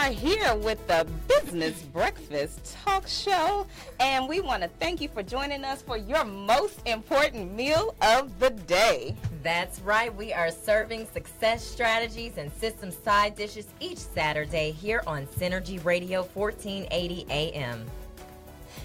are here with the Business Breakfast Talk Show, and we want to thank you for joining us for your most important meal of the day. That's right. We are serving success strategies and system side dishes each Saturday here on Synergy Radio 1480 AM.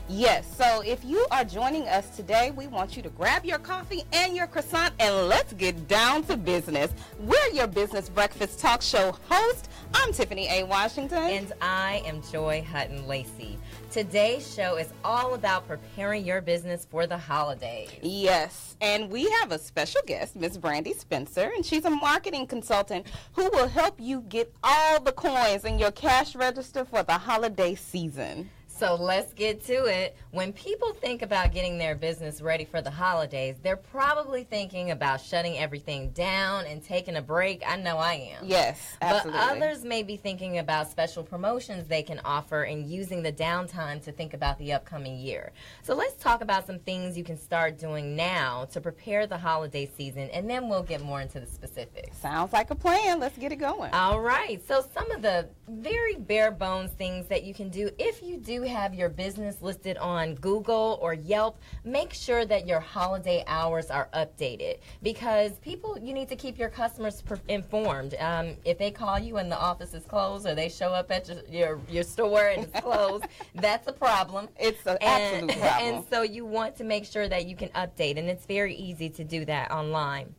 Yes, so if you are joining us today, we want you to grab your coffee and your croissant and let's get down to business. We're your Business Breakfast Talk Show host. I'm Tiffany A. Washington. And I am Joy Hutton Lacey. Today's show is all about preparing your business for the holidays. Yes, and we have a special guest, Ms. Brandy Spencer, and she's a marketing consultant who will help you get all the coins in your cash register for the holiday season. So let's get to it. When people think about getting their business ready for the holidays, they're probably thinking about shutting everything down and taking a break. I know I am. Yes, absolutely. But others may be thinking about special promotions they can offer and using the downtime to think about the upcoming year. So let's talk about some things you can start doing now to prepare the holiday season, and then we'll get more into the specifics. Sounds like a plan. Let's get it going. All right. So some of the very bare bones things that you can do if you do have your business listed on Google or Yelp, make sure that your holiday hours are updated, because you need to keep your customers informed. If they call you and the office is closed, or they show up at your store and it's closed, that's a problem. It's an absolute problem. And so you want to make sure that you can update, and it's very easy to do that online.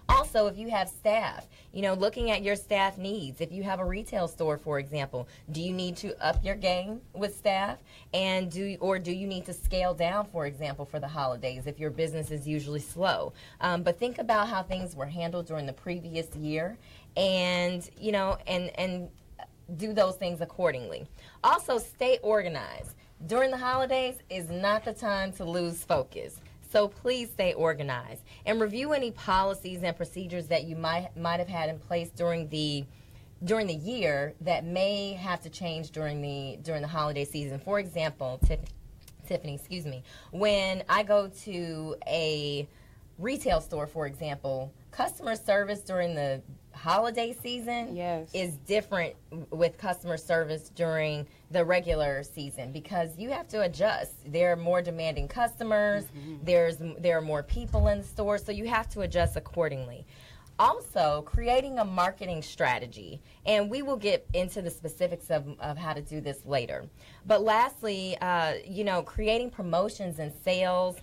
Also, if you have staff, looking at your staff needs. If you have a retail store, for example, do you need to up your game with staff? And do you need to scale down, for example, for the holidays if your business is usually slow? But think about how things were handled during the previous year, and do those things accordingly. Also, stay organized. During the holidays is not the time to lose focus. So please stay organized and review any policies and procedures that you might have had in place during the year that may have to change during the holiday season. For example, Tiffany, excuse me, when I go to a retail store, for example, customer service during the holiday season is different with customer service during the regular season, because you have to adjust. There are more demanding customers, there are more people in the store, so you have to adjust accordingly. Also, creating a marketing strategy, and we will get into the specifics of how to do this later. But lastly, creating promotions and sales,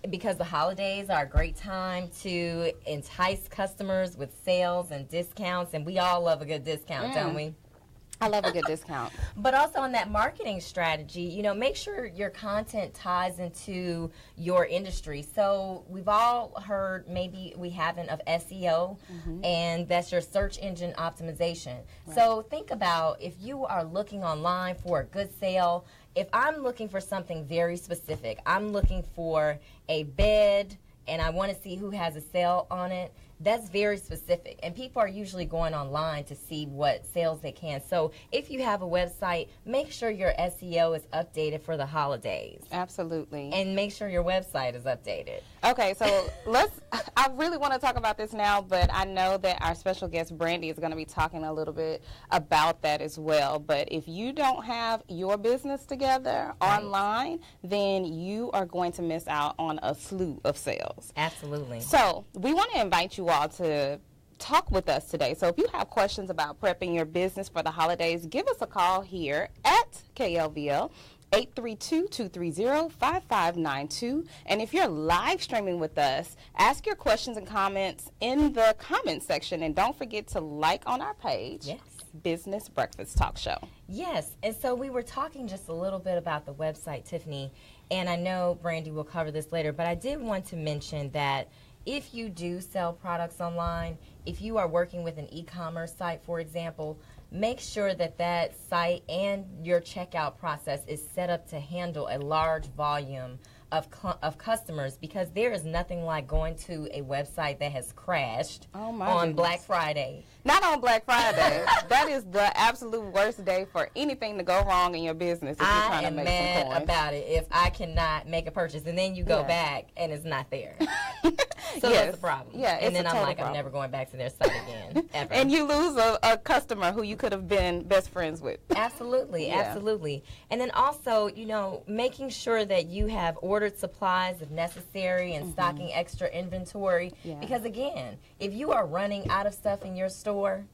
because the holidays are a great time to entice customers with sales and discounts, and we all love a good discount, don't we? I love a good discount. But also on that marketing strategy, make sure your content ties into your industry. So we've all heard, maybe we haven't, of SEO, and that's your search engine optimization. Right. So think about, if you are looking online for a good sale, if I'm looking for something very specific, I'm looking for a bed and I want to see who has a sale on it, that's very specific, and people are usually going online to see what sales they can. So if you have a website, make sure your SEO is updated for the holidays. Absolutely. And make sure your website is updated. Okay, so I really want to talk about this now, but I know that our special guest, Brandy, is going to be talking a little bit about that as well. But if you don't have your business together online, then you are going to miss out on a slew of sales. Absolutely. So we want to invite you all to talk with us today. So if you have questions about prepping your business for the holidays, give us a call here at KLVL, 832-230-5592. And if you're live streaming with us, ask your questions and comments in the comments section. And don't forget to like on our page. Yes. Business Breakfast Talk Show. Yes, and so we were talking just a little bit about the website, Tiffany, and I know Brandy will cover this later, but I did want to mention that if you do sell products online, if you are working with an e-commerce site, for example, make sure that that site and your checkout process is set up to handle a large volume of customers, because there is nothing like going to a website that has crashed on Black Friday. Not on Black Friday. That is the absolute worst day for anything to go wrong in your business if you're trying to make some coins. I am mad about it if I cannot make a purchase and then you go back and it's not there. So that's the problem. Yeah, and then I'm like, problem. I'm never going back to their site again, ever. And you lose a customer who you could have been best friends with. Absolutely, absolutely. And then also, you know, making sure that you have ordered supplies if necessary and stocking extra inventory. Yeah. Because again, if you are running out of stuff in your store,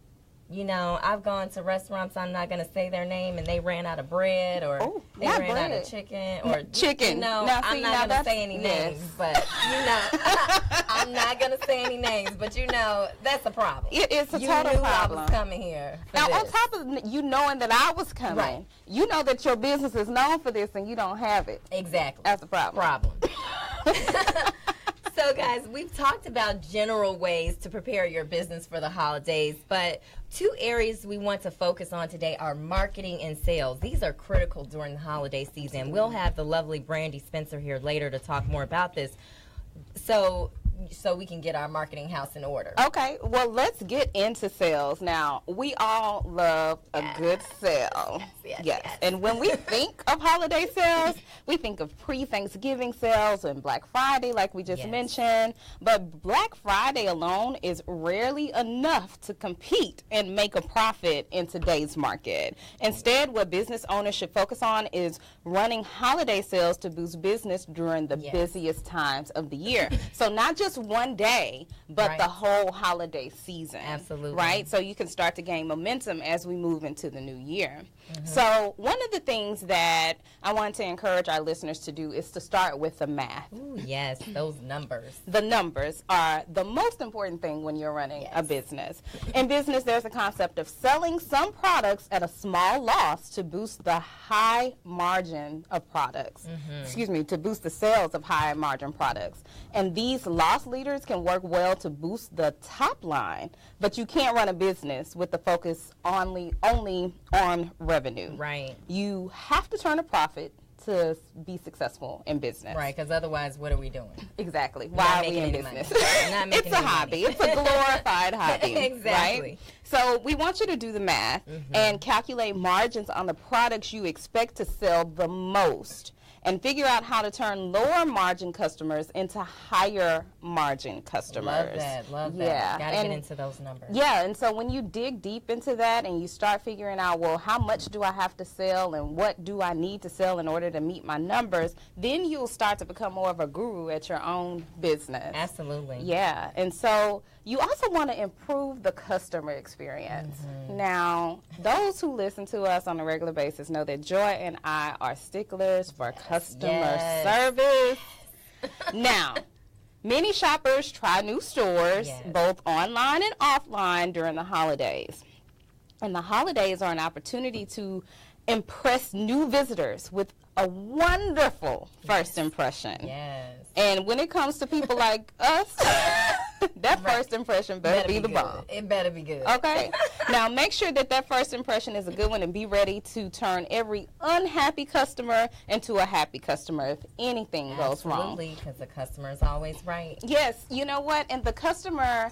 you know, I've gone to restaurants, I'm not going to say their name, and they ran out of bread or they ran out of chicken or chicken. You know, now, I'm not going to say any names, but you know, I'm not going to say any names, but you know, that's a problem. It's a you total knew problem. I was coming here. Now, this. on top of you knowing that I was coming, Right. you know that your business is known for this and you don't have it. Exactly. That's the problem. So, guys, we've talked about general ways to prepare your business for the holidays, but two areas we want to focus on today are marketing and sales. These are critical during the holiday season. We'll have the lovely Brandy Spencer here later to talk more about this. So we can get our marketing house in order. Okay, well, let's get into sales. Now, we all love a good sale. Yes. And when we think of holiday sales, we think of pre-Thanksgiving sales and Black Friday, like we just mentioned. But Black Friday alone is rarely enough to compete and make a profit in today's market. Instead, what business owners should focus on is running holiday sales to boost business during the busiest times of the year. So not just one day, but the whole holiday season. Absolutely. Right? So you can start to gain momentum as we move into the new year. So one of the things that I want to encourage our listeners to do is to start with the math. Ooh, yes, those numbers. The numbers are the most important thing when you're running a business. In business, there's a concept of selling some products at a small loss to boost the high margin of products. Excuse me, to boost the sales of high margin products. And these loss leaders can work well to boost the top line, but you can't run a business with the focus only on revenue. Right. You have to turn a profit to be successful in business. Right, because otherwise, what are we doing? Exactly. Why are we in business? It's a hobby. It's a glorified hobby. Exactly. Right? So we want you to do the math and calculate margins on the products you expect to sell the most, and figure out how to turn lower margin customers into higher margin customers. Love that. Got to get into those numbers. Yeah, and so when you dig deep into that and you start figuring out, well, how much do I have to sell and what do I need to sell in order to meet my numbers, then you'll start to become more of a guru at your own business. Absolutely. Yeah, and so you also want to improve the customer experience. Now, those who listen to us on a regular basis know that Joy and I are sticklers for customer service. Now, many shoppers try new stores, both online and offline, during the holidays. And the holidays are an opportunity to impress new visitors with a wonderful first impression. Yes. And when it comes to people like us, that first impression better be the bomb. It better be good. Okay? Now, make sure that first impression is a good one and be ready to turn every unhappy customer into a happy customer if anything goes wrong. Absolutely, because the customer is always right. Yes, you know what? And the customer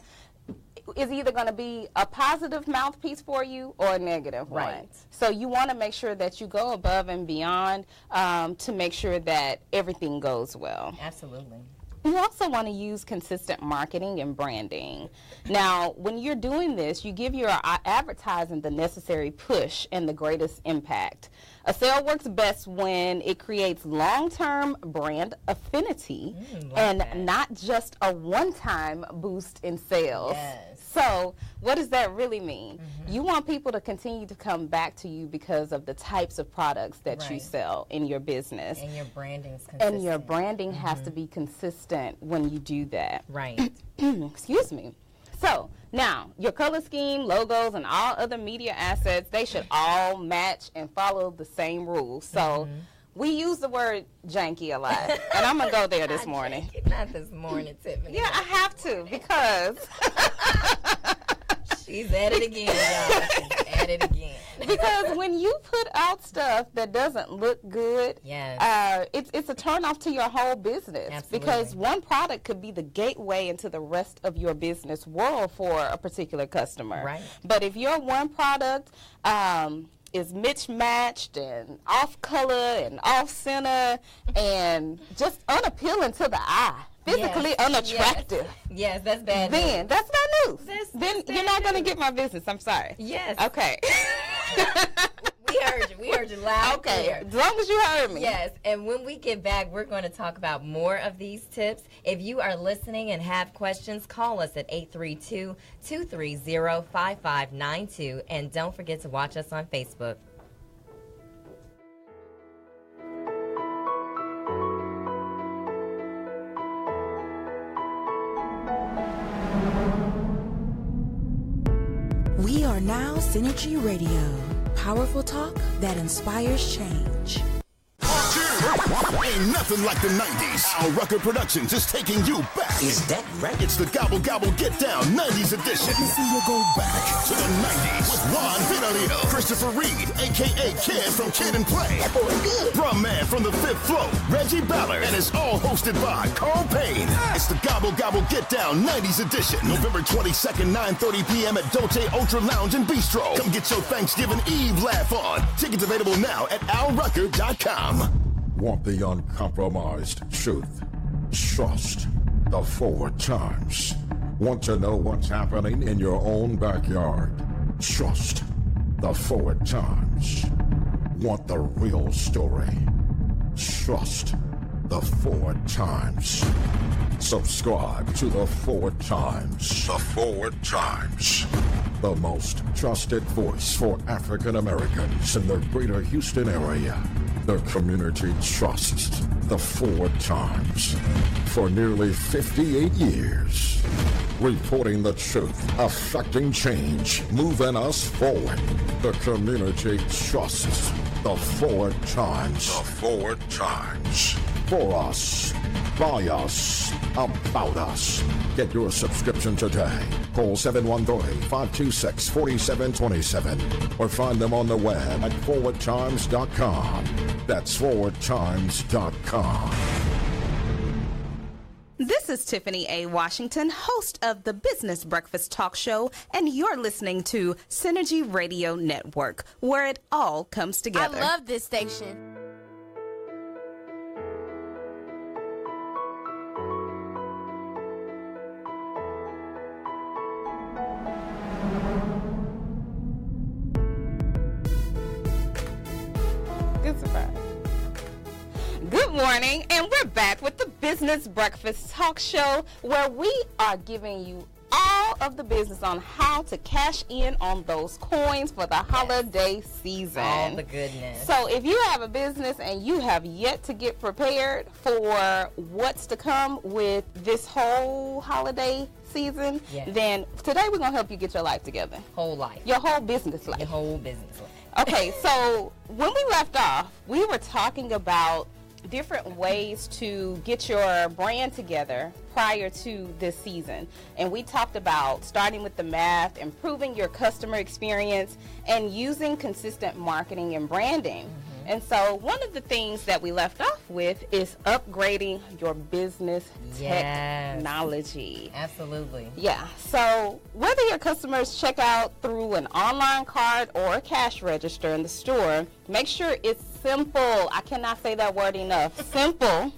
is either going to be a positive mouthpiece for you or a negative one. So you want to make sure that you go above and beyond to make sure that everything goes well. Absolutely. You also want to use consistent marketing and branding. Now, when you're doing this, you give your advertising the necessary push and the greatest impact. A sale works best when it creates long-term brand affinity and not just a one-time boost in sales. So what does that really mean? You want people to continue to come back to you because of the types of products that you sell in your business. And your branding's consistent. And your branding has to be consistent when you do that. Right. Excuse me. So now, your color scheme, logos, and all other media assets, they should all match and follow the same rules. So we use the word janky a lot, and I'm going to go there this morning. Not this morning, Tiffany. Yeah, I have to because... She's at it again, y'all. She's at it again. Because when you put out stuff that doesn't look good, it's a turnoff to your whole business. Absolutely. Because one product could be the gateway into the rest of your business world for a particular customer. Right. But if your one product is mismatched and off color and off center and just unappealing to the eye, physically unattractive, yes, that's bad news. then that's bad news. Then that's you're not going to get my business. I'm sorry. Yes. Okay. We heard you. We heard you loud and Okay. clear. As long as you heard me. Yes, and when we get back, we're going to talk about more of these tips. If you are listening and have questions, call us at 832-230-5592. And don't forget to watch us on Facebook. We are now Synergy Radio. Powerful talk that inspires change. Ain't nothing like the 90s. Al Rucker Productions is taking you back. Is that right? It's the Gobble Gobble Get Down 90s edition. Let me see you go Back to the 90s with Ron Vinalito, Christopher Reed, a.k.a. Kid from Kid and Play, Drum Man from the Fifth Flow, Reggie Ballard, and it's all hosted by Carl Payne. It's the Gobble Gobble Get Down 90s edition, November 22nd, 9:30 p.m. at Dolce Ultra Lounge and Bistro. Come get your Thanksgiving Eve laugh on. Tickets available now at alrucker.com. Want the uncompromised truth? Trust the Forward Times. Want to know what's happening in your own backyard? Trust the Forward Times. Want the real story? Trust the Forward Times. Subscribe to the Forward Times. The Forward Times. The most trusted voice for African Americans in the greater Houston area. The community trusts the Forward Times for nearly 58 years. Reporting the truth, affecting change, moving us forward. The community trusts the Forward Times. The Forward Times. For us, by us, about us. Get your subscription today. Call 713-526-4727 or find them on the web at forwardtimes.com. That's forwardtimes.com. This is Tiffany A. Washington, host of the Business Breakfast Talk Show, and you're listening to Synergy Radio Network, where it all comes together. I love this station. Good surprise. Good morning, and we're back with the Business Breakfast Talk Show, where we are giving you all of the business on how to cash in on those coins for the holiday season. All the goodness. So if you have a business and you have yet to get prepared for what's to come with this whole holiday season, Yes. then today we're going to help you get your life together. Whole life. Your whole business life. Your whole business life. Okay, so when we left off, we were talking about different ways to get your brand together prior to this season. And we talked about starting with the math, improving your customer experience, and using consistent marketing and branding. And so one of the things that we left off with is upgrading your business Yes. technology. Absolutely. Yeah, so whether your customers check out through an online card or a cash register in the store, make sure it's simple. I cannot say that word enough. Simple,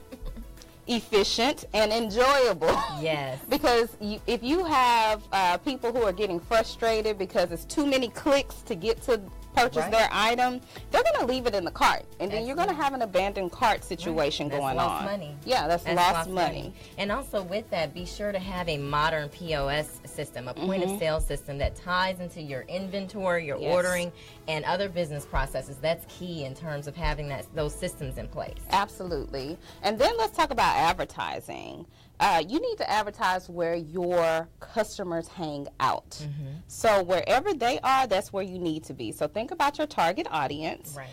efficient, and enjoyable. Yes. Because if you have people who are getting frustrated because it's too many clicks to get to purchase Right. their item, they're going to leave it in the cart. And then you're going to Absolutely. have an abandoned cart situation That's going lost on. money. Yeah, that's lost money. And also with that, be sure to have a modern POS system, a point of sale system that ties into your inventory, your Yes. ordering, and other business processes. That's key in terms of having those systems in place. Absolutely. And then let's talk about advertising. You need to advertise where your customers hang out. So wherever they are, that's where you need to be. So think about your target audience. Right.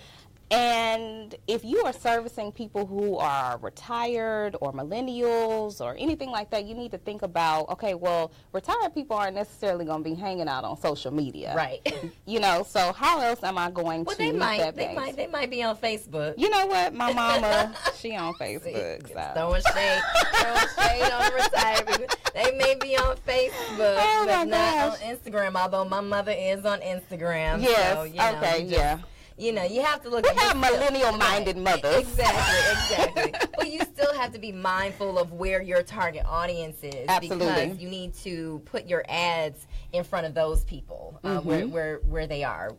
And if you are servicing people who are retired or millennials or anything like that, you need to think about, okay, well, retired people aren't necessarily going to be hanging out on social media. Right. You know, so how else am I going Well, to they meet might, that they base? might, they might be on Facebook. You know what? My mama, she on Facebook. So. Throwing shade on the retired people. They may be on Facebook, Oh, but my not gosh. on Instagram. Although my mother is on Instagram. Yes. So, you know, Okay. you just- Yeah. You know, you have to look We at have yourself. millennial-minded mothers. Exactly. But you still have have to be mindful of where your target audience is. Absolutely. Because you need to put your ads in front of those people where they are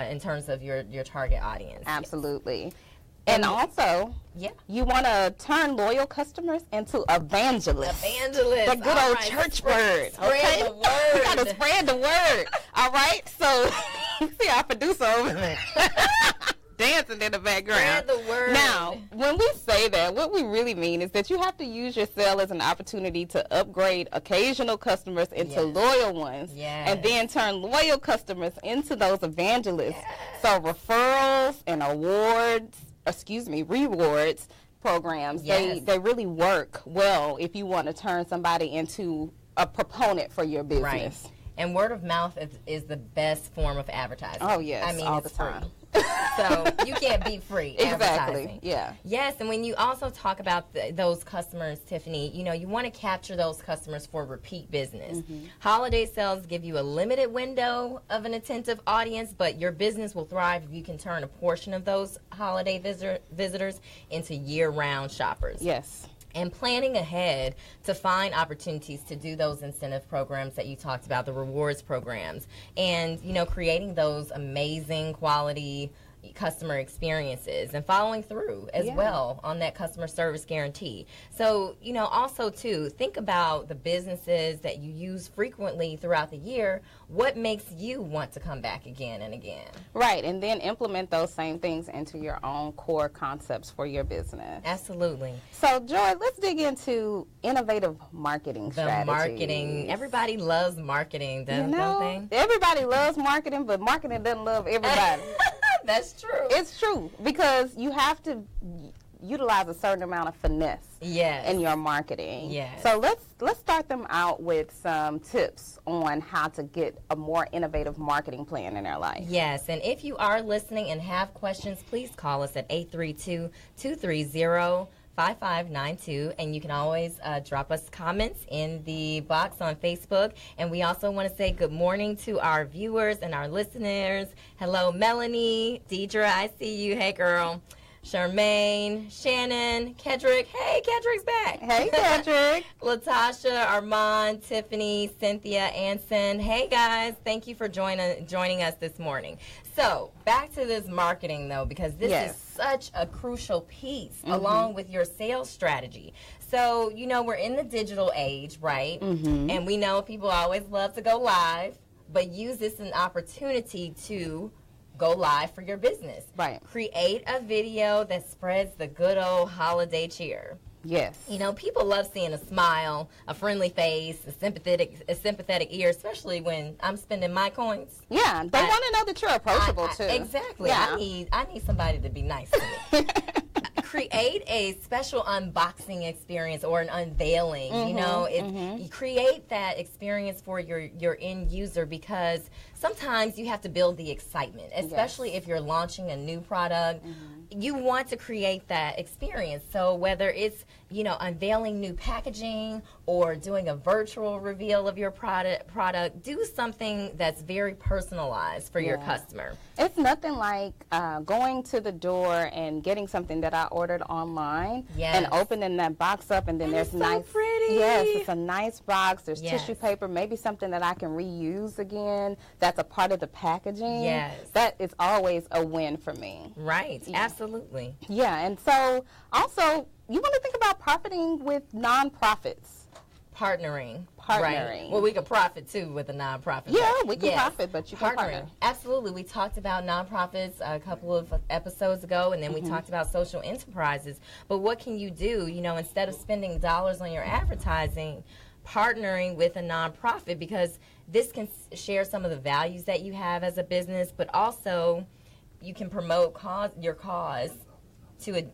in terms of your target audience. Absolutely. And also, you want to turn loyal customers into evangelists. Evangelists. The good old church word. Spread the word. We got to spread the word. All right? So, see our producer over there dancing in the background. Spread the word. Now, when we say that, what we really mean is that you have to use your sale as an opportunity to upgrade occasional customers into loyal ones. And then turn loyal customers into those evangelists. So, referrals and rewards programs, they really work well if you want to turn somebody into a proponent for your business. Right. And word of mouth is the best form of advertising. Oh, yes, I mean, all it's the time. free. So you can't be free Exactly, advertising. yeah. Yes, and when you also talk about those customers, Tiffany, you know, you want to capture those customers for repeat business. Holiday sales give you a limited window of an attentive audience, but your business will thrive if you can turn a portion of those holiday visitors into year-round shoppers. Yes. And planning ahead to find opportunities to do those incentive programs that you talked about, the rewards programs, and, you know, creating those amazing quality customer experiences and following through as well on that customer service guarantee. So, you know, also too, think about the businesses that you use frequently throughout the year. What makes you want to come back again and again? Right, and then implement those same things into your own core concepts for your business. Absolutely. So, Joy, let's dig into innovative marketing strategies. Marketing. Everybody loves marketing, don't they? Everybody loves marketing, but marketing doesn't love everybody. That's true. It's true, because you have to utilize a certain amount of finesse in your marketing. Yes. So let's start them out with some tips on how to get a more innovative marketing plan in their life. Yes, and if you are listening and have questions, please call us at 832-230-5592, and you can always drop us comments in the box on Facebook. And we also want to say good morning to our viewers and our listeners. Hello, Melanie, Deidre, I see you. Hey, girl. Charmaine, Shannon, Kedrick. Hey, Kedrick's back. Hey, Kedrick. Latasha, Armand, Tiffany, Cynthia, Anson. Hey, guys. Thank you for joining us this morning. So, back to this marketing, though, because this is such a crucial piece along with your sales strategy. So, you know, we're in the digital age, right? And we know people always love to go live, but use this as an opportunity to go live for your business. Right. Create a video that spreads the good old holiday cheer. Yes. You know, people love seeing a smile, a friendly face, a sympathetic ear, especially when I'm spending my coins. Yeah, they want to know that you're approachable too. Exactly. Yeah. I need somebody to be nice to me. Create a special unboxing experience or an unveiling. You know, you create that experience for your end user, because sometimes you have to build the excitement, especially if you're launching a new product. You want to create that experience. So whether it's, you know, unveiling new packaging or doing a virtual reveal of your product, do something that's very personalized for your customer. It's nothing like going to the door and getting something that I ordered online and opening that box up, and then there's so pretty. Yes, it's a nice box. There's tissue paper, maybe something that I can reuse again. That's a part of the packaging. Yes. That is always a win for me. Right. Absolutely. Yeah, and so also you want to think about profiting with nonprofits. Partnering. Right. Well, we could profit too with a nonprofit. Yeah, we can profit, but you can partner. Absolutely. We talked about nonprofits a couple of episodes ago, and then we talked about social enterprises. But what can you do, you know, instead of spending dollars on your advertising, partnering with a nonprofit, because this can share some of the values that you have as a business, but also you can promote your cause to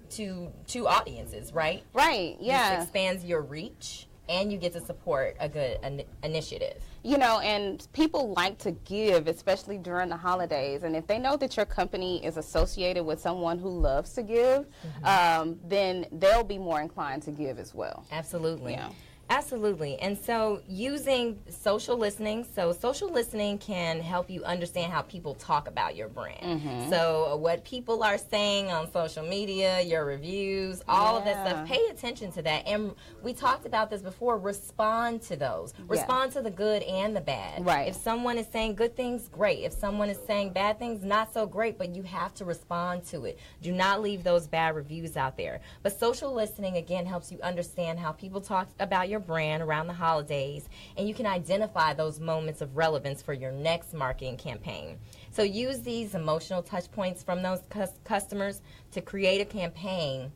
audiences, right? Right, yeah. This expands your reach, and you get to support a good initiative. You know, and people like to give, especially during the holidays. And if they know that your company is associated with someone who loves to give, then they'll be more inclined to give as well. Absolutely. Yeah. Absolutely. And so using social listening, social listening can help you understand how people talk about your brand. So what people are saying on social media, your reviews, all of that stuff, pay attention to that. And we talked about this before, respond to those. Respond to the good and the bad. Right. If someone is saying good things, great. If someone is saying bad things, not so great, but you have to respond to it. Do not leave those bad reviews out there. But social listening, again, helps you understand how people talk about your brand around the holidays, and you can identify those moments of relevance for your next marketing campaign. So use these emotional touch points from those customers to create a campaign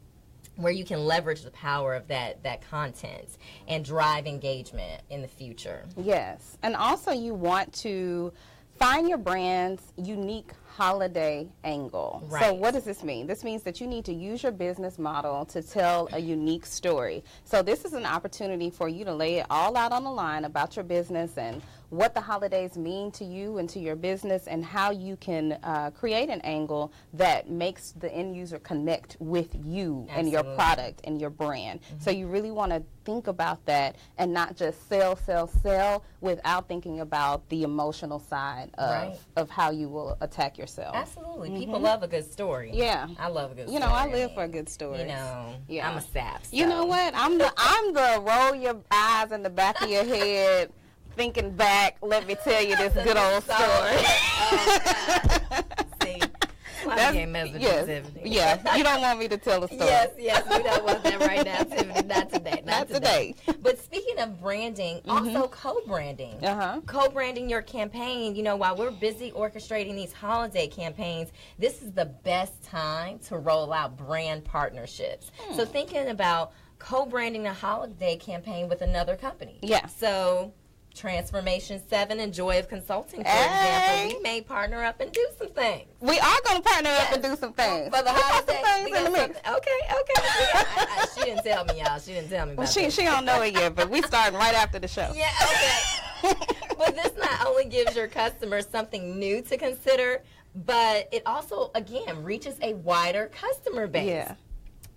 where you can leverage the power of that content and drive engagement in the future. Yes. And also you want to find your brand's unique holiday angle. Right. So what does this mean? This means that you need to use your business model to tell a unique story. So this is an opportunity for you to lay it all out on the line about your business and what the holidays mean to you and to your business, and how you can create an angle that makes the end user connect with you and your product and your brand. So you really want to think about that and not just sell without thinking about the emotional side of how you will attack yourself. Absolutely. People love a good story. Yeah. I love a good story. You know, I live for a good story. You know, I'm a sap. So. You know what? I'm the roll your eyes in the back of your head, thinking back, let me tell you this good old story. See, I can't mess with you, Tiffany. Yeah, you don't want me to tell a story. Yes, we don't want that right now, Tiffany. Not today. Not today. But speaking of branding, also co-branding. Co-branding your campaign. You know, while we're busy orchestrating these holiday campaigns, this is the best time to roll out brand partnerships. So thinking about co-branding a holiday campaign with another company. Yeah. So Transformation 7 and Joy of Consulting, for example, we may partner up and do some things. We are going to partner up and do some things. For the holiday, things in the mix. Okay. She didn't tell me, y'all. She didn't tell me about that. She don't know it yet, but we starting right after the show. Yeah, okay. But this not only gives your customers something new to consider, but it also, again, reaches a wider customer base. Yeah.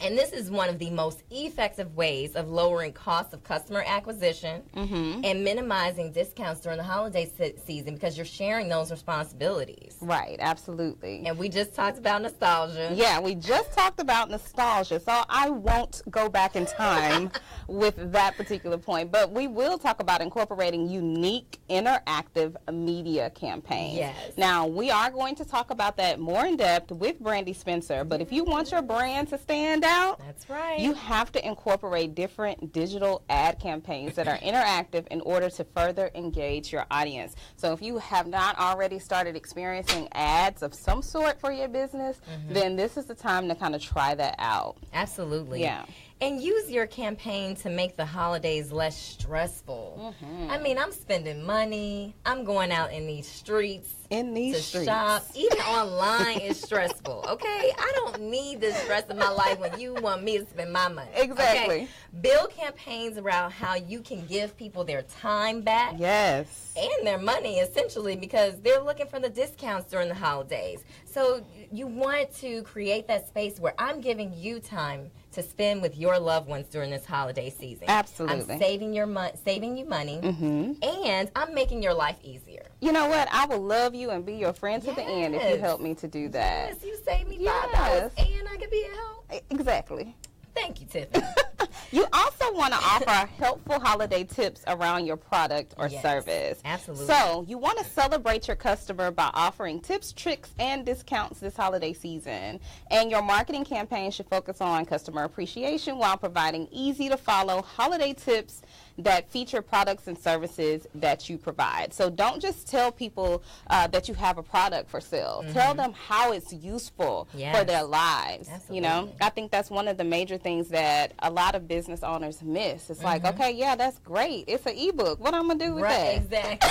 And this is one of the most effective ways of lowering costs of customer acquisition and minimizing discounts during the holiday season, because you're sharing those responsibilities. Right, absolutely. And we just talked about nostalgia. Yeah, we just talked about nostalgia, so I won't go back in time with that particular point, but we will talk about incorporating unique interactive media campaigns. Yes. Now, we are going to talk about that more in depth with Brandy Spencer, but if you want your brand to stand out, that's right, you have to incorporate different digital ad campaigns that are interactive in order to further engage your audience. So if you have not already started experiencing ads of some sort for your business, then this is the time to kind of try that out. Absolutely. Yeah. And use your campaign to make the holidays less stressful. I mean, I'm spending money. I'm going out in these streets. Shop. Even online is stressful, okay? I don't need the stress of my life when you want me to spend my money. Exactly. Okay? Build campaigns around how you can give people their time back. Yes. And their money, essentially, because they're looking for the discounts during the holidays. So you want to create that space where I'm giving you time to spend with your loved ones during this holiday season. Absolutely. I'm saving you money, and I'm making your life easier. You know what? I will love you and be your friend to the end if you help me to do that. Yes, you save me $5 and I can be a help. Exactly. Thank you, Tiffany. You also want to offer helpful holiday tips around your product or service. Absolutely. So you want to celebrate your customer by offering tips, tricks, and discounts this holiday season. And your marketing campaign should focus on customer appreciation while providing easy-to-follow holiday tips that feature products and services that you provide. So don't just tell people that you have a product for sale. Tell them how it's useful for their lives. Absolutely. You know, I think that's one of the major things that a lot of business owners miss. It's like, okay, yeah, that's great. It's an ebook. What I'm gonna do with that? Exactly.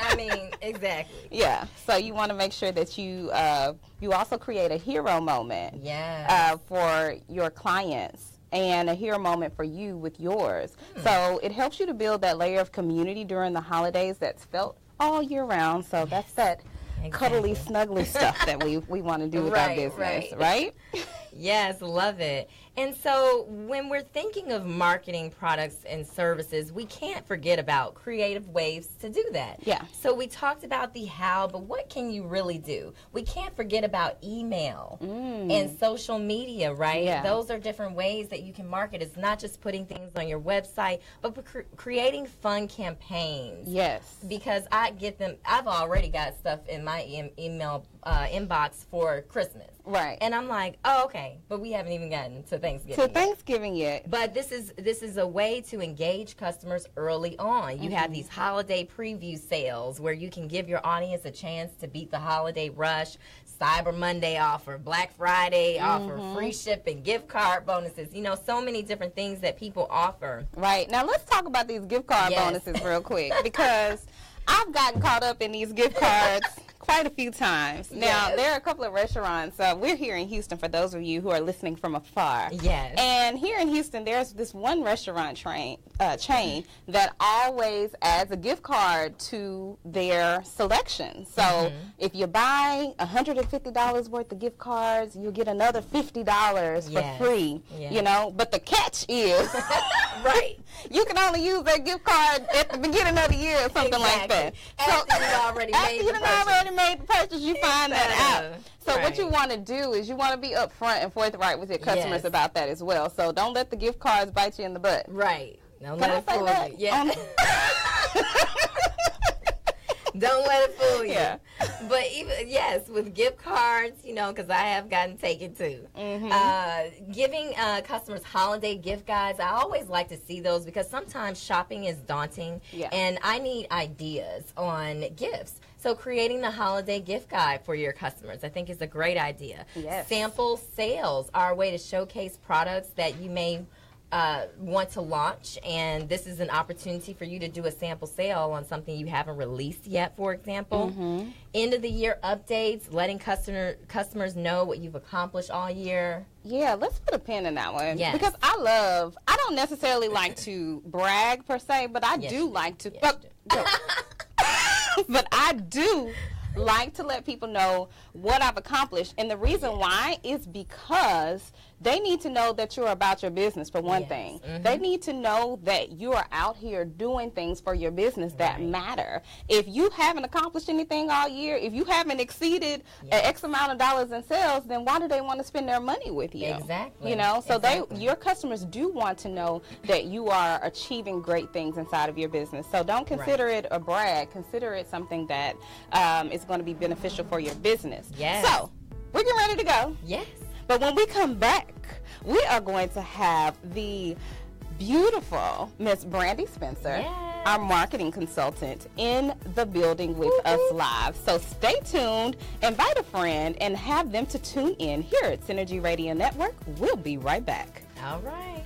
I mean, exactly. Yeah. So you want to make sure that you you also create a hero moment for your clients, and a hero moment for you with yours. So it helps you to build that layer of community during the holidays that's felt all year round. So that's that cuddly, snuggly stuff that we want to do with our business, right? Yes, love it. And so when we're thinking of marketing products and services, we can't forget about creative ways to do that. Yeah. So we talked about the how, but what can you really do? We can't forget about email and social media, right? Yeah. Those are different ways that you can market. It's not just putting things on your website, but creating fun campaigns. Yes. Because I get them, I've already got stuff in my email inbox for Christmas. Right. And I'm like, oh, okay, but we haven't even gotten to Thanksgiving. Thanksgiving yet. But this is a way to engage customers early on. You have these holiday preview sales where you can give your audience a chance to beat the holiday rush, Cyber Monday offer, Black Friday offer, free shipping, gift card bonuses, you know, so many different things that people offer. Right. Now let's talk about these gift card bonuses real quick, because I've gotten caught up in these gift cards quite a few times. Now, there are a couple of restaurants. We're here in Houston, for those of you who are listening from afar. Yes. And here in Houston, there's this one restaurant chain that always adds a gift card to their selection. So if you buy $150 worth of gift cards, you'll get another $50 for free. Yes. You know, but the catch is Right. you can only use that gift card at the beginning of the year or something like that. After you already made the purchase, you find that out. So what you want to do is you want to be upfront and forthright with your customers about that as well. So don't let the gift cards bite you in the butt. Right. Don't Can let I it fool say that? you. Yeah. Don't let it fool you. Yeah. But even, with gift cards, you know, because I have gotten taken too. Giving customers holiday gift guides, I always like to see those because sometimes shopping is daunting and I need ideas on gifts. So creating the holiday gift guide for your customers, I think, is a great idea. Yes. Sample sales are a way to showcase products that you may want to launch, and this is an opportunity for you to do a sample sale on something you haven't released yet, for example. End of the year updates, letting customers know what you've accomplished all year. Yeah, let's put a pin in that one. Yes. Because I don't necessarily like to brag per se, but I do like to. But I do like to let people know what I've accomplished. And the reason why is because they need to know that you're about your business, for one thing. They need to know that you are out here doing things for your business that matter. If you haven't accomplished anything all year, if you haven't exceeded X amount of dollars in sales, then why do they want to spend their money with you? Exactly. You know, so your customers do want to know that you are achieving great things inside of your business. So don't consider it a brag. Consider it something that is going to be beneficial for your business. Yes. So we're getting ready to go. Yes. But when we come back, we are going to have the beautiful Miss Brandy Spencer, our marketing consultant, in the building with us live. So stay tuned, invite a friend, and have them to tune in here at Synergy Radio Network. We'll be right back. All right.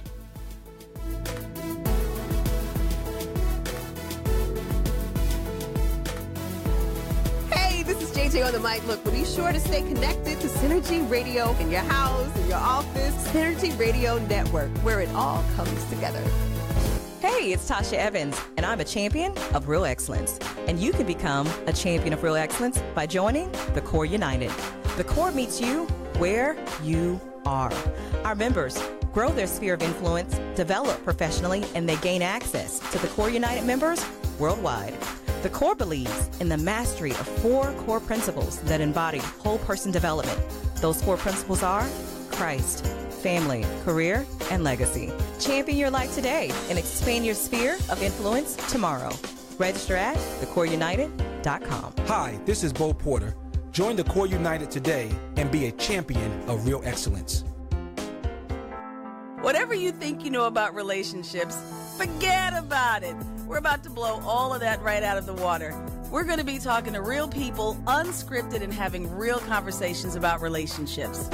Hey, this is JJ on the mic. Look, be sure to stay connected to Synergy Radio in your house, in your office, Synergy Radio Network, where it all comes together. Hey, it's Tasha Evans, and I'm a champion of Real Excellence. And you can become a champion of Real Excellence by joining the Core United. The Core meets you where you are. Our members grow their sphere of influence, develop professionally, and they gain access to the Core United members worldwide. The Core believes in the mastery of 4 core principles that embody whole person development. Those 4 principles are Christ, family, career, and legacy. Champion your life today and expand your sphere of influence tomorrow. Register at thecoreunited.com. Hi, this is Bo Porter. Join the Core United today and be a champion of real excellence. Whatever you think you know about relationships, forget about it. We're about to blow all of that right out of the water. We're going to be talking to real people, unscripted, and having real conversations about relationships.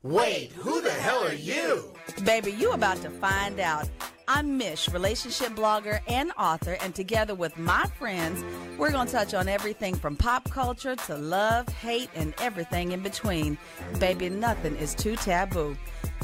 Wait, who the hell are you? Baby, you about to find out. I'm Mish, relationship blogger and author, and together with my friends, we're going to touch on everything from pop culture to love, hate, and everything in between. Baby, nothing is too taboo.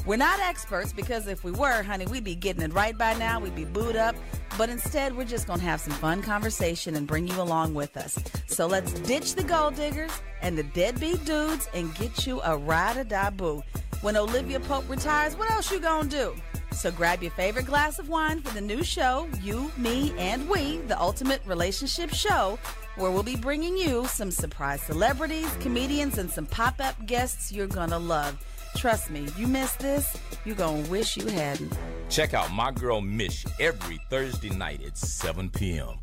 We're not experts, because if we were, honey, we'd be getting it right by now. We'd be booed up. But instead, we're just going to have some fun conversation and bring you along with us. So let's ditch the gold diggers and the deadbeat dudes and get you a ride-or-die boo. When Olivia Pope retires, what else you gonna do? So grab your favorite glass of wine for the new show, You, Me, and We, the ultimate relationship show, where we'll be bringing you some surprise celebrities, comedians, and some pop-up guests you're gonna love. Trust me, if you missed this, you're gonna wish you hadn't. Check out My Girl Mish every Thursday night at 7 p.m.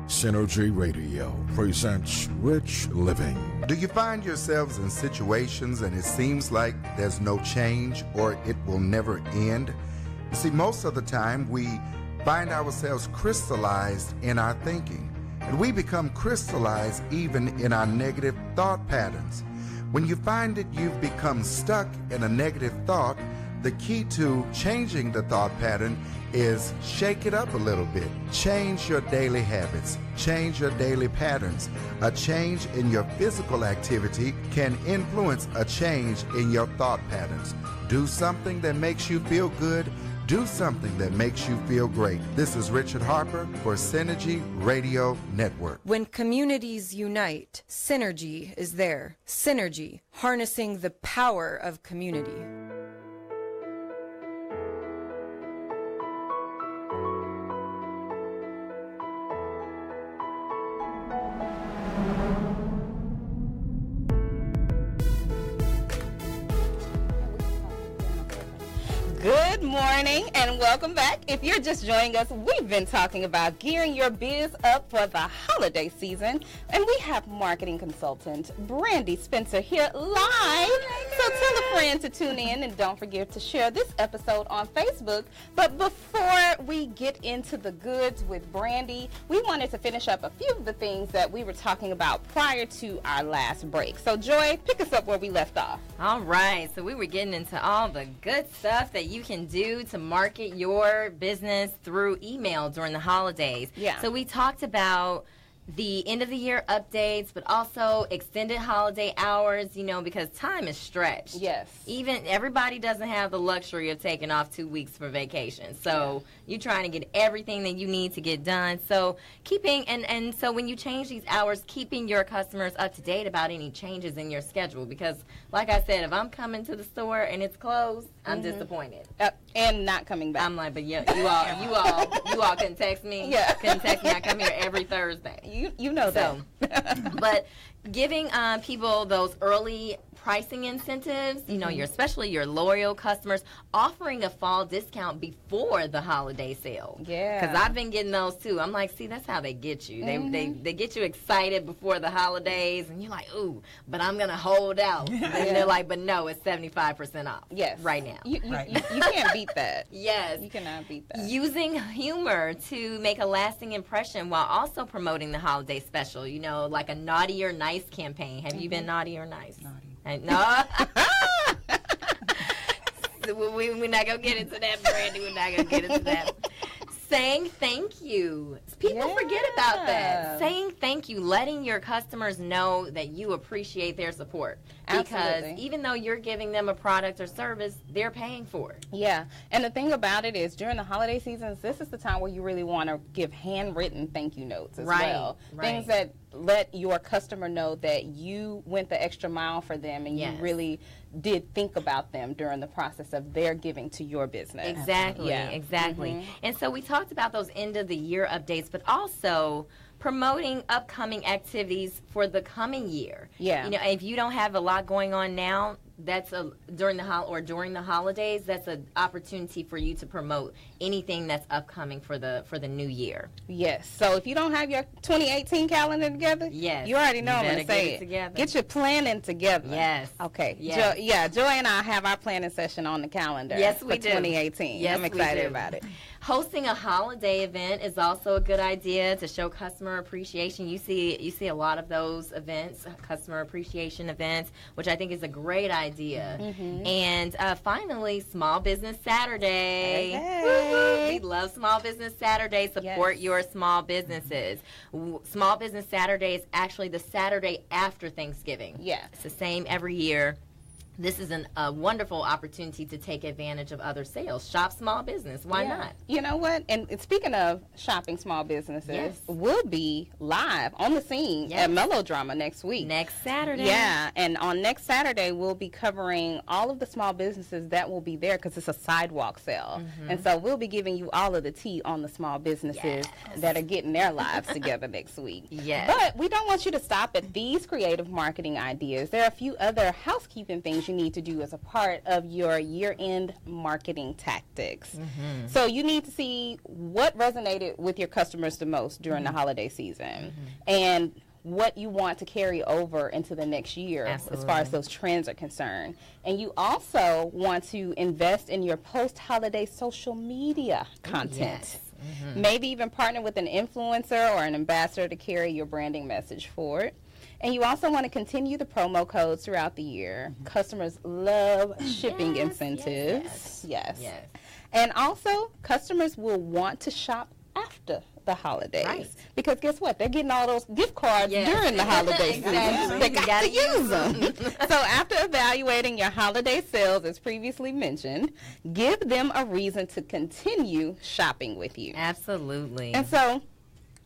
Synergy Radio presents Rich Living. Do you find yourselves in situations and it seems like there's no change or it will never end? You see, most of the time we find ourselves crystallized in our thinking, and we become crystallized even in our negative thought patterns. When you find that you've become stuck in a negative thought, the key to changing the thought pattern is shake it up a little bit. Change your daily habits. Change your daily patterns. A change in your physical activity can influence a change in your thought patterns. Do something that makes you feel good. Do something that makes you feel great. This is Richard Harper for Synergy Radio Network. When communities unite, Synergy is there. Synergy, harnessing the power of community. Good morning and welcome back. If you're just joining us, we've been talking about gearing your biz up for the holiday season, and we have marketing consultant Brandy Spencer here live. So tell a friend to tune in, and don't forget to share this episode on Facebook. But before we get into the goods with Brandy, we wanted to finish up a few of the things that we were talking about prior to our last break. So Joy, pick us up where we left off. All right, so we were getting into all the good stuff that you can do to market your business through email during the holidays. Yeah. So we talked about the end of the year updates, but also extended holiday hours, you know, because time is stretched. Yes. Even everybody doesn't have the luxury of taking off 2 weeks for vacation. So you're trying to get everything that you need to get done. So keeping, and so when you change these hours, keeping your customers up to date about any changes in your schedule. Because like I said, if I'm coming to the store and it's closed, I'm disappointed. And not coming back. I'm like, but yeah, you all can text me. Yeah. Can text me. I come here every Thursday. You know that. But giving people those early pricing incentives, you know, especially your loyal customers, offering a fall discount before the holiday sale. Yeah. Because I've been getting those too. I'm like, see, that's how they get you. They get you excited before the holidays, and you're like, ooh, but I'm going to hold out. And they're like, but no, it's 75% off. Yes. Right now. You can't beat that. Yes. You cannot beat that. Using humor to make a lasting impression while also promoting the holiday special, you know, like a naughty or nice campaign. Have you been naughty or nice? Naughty. No. We're not going to get into that, Brandy. We're not going to get into that. Saying thank you. People forget about that. Saying thank you, letting your customers know that you appreciate their support. Because even though you're giving them a product or service, they're paying for it. Yeah. And the thing about it is during the holiday seasons, this is the time where you really want to give handwritten thank you notes as well. Things that let your customer know that you went the extra mile for them and you really did think about them during the process of their giving to your business. Exactly. Exactly. And so we talked about those end of the year updates, but also promoting upcoming activities for the coming year. Yeah. You know, if you don't have a lot going on now, that's during the holidays, that's an opportunity for you to promote anything that's upcoming for the new year. Yes. So if you don't have your 2018 calendar together, you already know I'm going to say it. Together. Get your planning together. Yes. Okay. Yes. Joy and I have our planning session on the calendar. Yes, for we do. 2018. Yes, I'm excited about it. Hosting a holiday event is also a good idea to show customer appreciation. You see a lot of those events, customer appreciation events, which I think is a great idea. And finally, Small Business Saturday. Hey. We love Small Business Saturday. Support your small businesses. Small Business Saturday is actually the Saturday after Thanksgiving. Yes. It's the same every year. this is a wonderful opportunity to take advantage of other sales. Shop small business. Why not? You know what? And speaking of shopping small businesses, we'll be live on the scene at Melodrama next week. Next Saturday. Yeah, and on next Saturday, we'll be covering all of the small businesses that will be there because it's a sidewalk sale. And so we'll be giving you all of the tea on the small businesses that are getting their lives together next week. But we don't want you to stop at these creative marketing ideas. There are a few other housekeeping things you need to do as a part of your year-end marketing tactics. So you need to see what resonated with your customers the most during the holiday season and what you want to carry over into the next year as far as those trends are concerned. And you also want to invest in your post-holiday social media content. Maybe even partner with an influencer or an ambassador to carry your branding message forward. And you also want to continue the promo codes throughout the year. Customers love shipping incentives. And also, customers will want to shop after the holidays. Because guess what? They're getting all those gift cards during the holiday season. They got to use them. So after evaluating your holiday sales, as previously mentioned, give them a reason to continue shopping with you. Absolutely. And so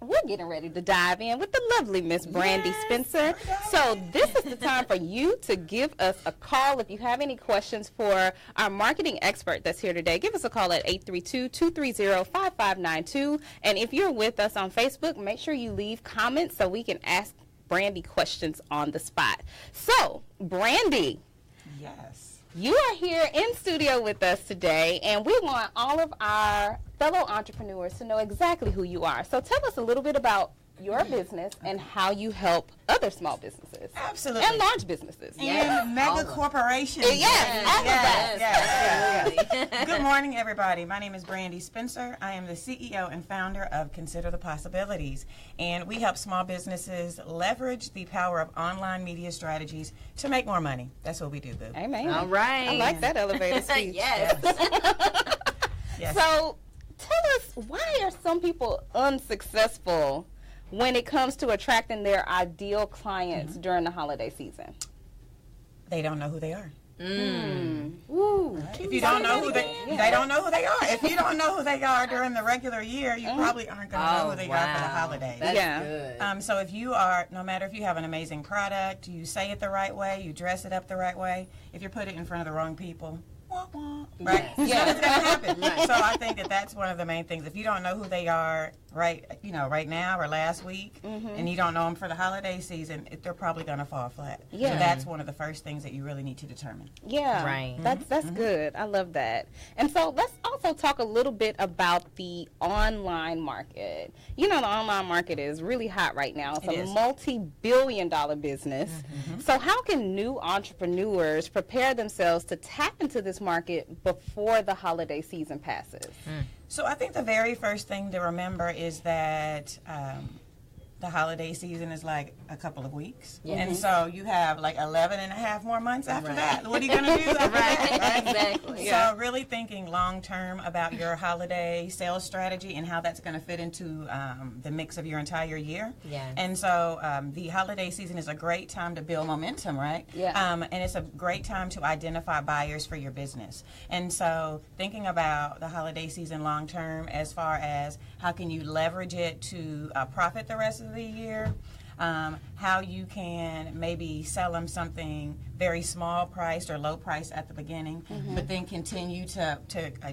we're getting ready to dive in with the lovely Miss Brandy Spencer. So this is the time for you to give us a call. If you have any questions for our marketing expert that's here today, give us a call at 832-230-5592. And if you're with us on Facebook, make sure you leave comments so we can ask Brandy questions on the spot. So, Brandy. Yes. You are here in studio with us today, and we want all of our fellow entrepreneurs to know exactly who you are. So tell us a little bit about your business and how you help other small businesses. Absolutely. And large businesses. And mega corporations. Yes. Good morning, everybody. My name is Brandy Spencer. I am the CEO and founder of Consider the Possibilities. And we help small businesses leverage the power of online media strategies to make more money. That's what we do, boo. Amen. All right. I like that elevator speech. Yes. So tell us, why are some people unsuccessful when it comes to attracting their ideal clients during the holiday season? They don't know who they are. Ooh. If you don't know who they don't know who they are. If you don't know who they are during the regular year, you probably aren't going to know who they are for the holidays. That's good. So if you are, no matter if you have an amazing product, you say it the right way, you dress it up the right way, if you put it in front of the wrong people, right? It's going to happen. So I think that's one of the main things. If you don't know who they are right now or last week, and you don't know them for the holiday season, they're probably going to fall flat. So that's one of the first things that you really need to determine. Right. That's good. I love that. And so let's also talk a little bit about the online market. You know, the online market is really hot right now. It's a multi-billion-dollar business. So how can new entrepreneurs prepare themselves to tap into this market before the holiday season passes? So I think the very first thing to remember is that the holiday season is like a couple of weeks. And so you have like 11 and a half more months after that. What are you going to do after that? Exactly. So really thinking long term about your holiday sales strategy and how that's going to fit into the mix of your entire year. And so the holiday season is a great time to build momentum, right? And it's a great time to identify buyers for your business. And so thinking about the holiday season long term as far as how can you leverage it to profit the rest of the year, how you can maybe sell them something very small priced or low priced at the beginning, but then continue to